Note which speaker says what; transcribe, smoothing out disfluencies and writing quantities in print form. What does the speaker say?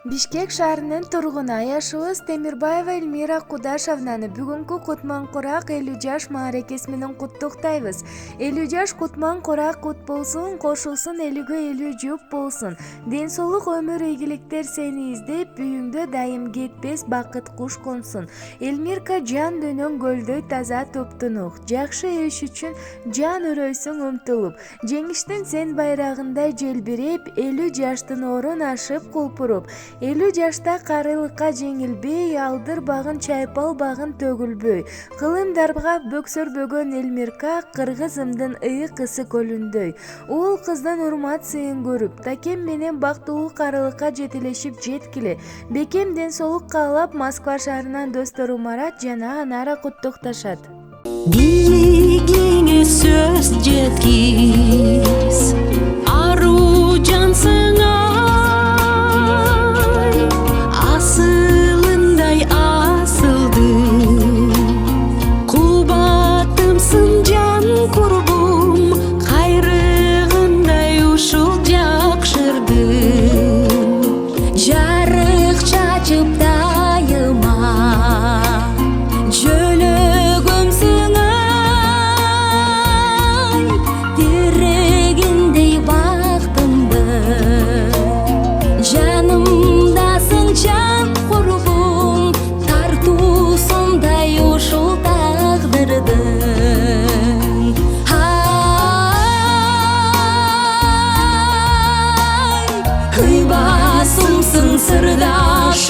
Speaker 1: Бишкек шаарынын тургуну Аяшыбыз Темирбаева Эльмира Кудашевнаны бүгүнкү Кутман Курак 50 жаш мааракеси менен куттуктайбыз. 50 жаш Кутман Курак кут болсун, кошулсун 50гө 50 жуп болсун. Ден соолук, өмүр, ийгиликтер сени издеп, үйүңдө дайым кетпес бакыт куш консун. Эльмирка жан дүйнөң көлдөй таза топтунук. Жакшы иш үчүн жан өрөйсүң умтулуп. Жеңиштин сен байрагындай желбиреп, 50 жаштын орун ашып кулпуруп. 50 жашта карылыкка жеңилбей, алдырбагын чайпалбагын төгүлбөй. Кылымдарга бөксөрбөгөн Эльмирка кыргызымдын ыйык ысы көлүндөй. Уул кыздын урмат сыйын көрүп, такем менен бактылуу карылыкка жетелешип жеткиле. Бекем ден соолук каалап, Москва шаарынан достору Марат жана Анара куттукташат.
Speaker 2: Бийлигиңе сөз жеткиз, аруу жансың ай, асылындай асылды, кубатымсың жан курбум, кайрыгындай ушул жакшырды, жарык чачып дайыма жөлөгөмсүң ай, тирегиндей бактымды, жанымдасың жан курбум, тартуусундай ушул тагдырдын. Ай, ыйбасымсың сырдаш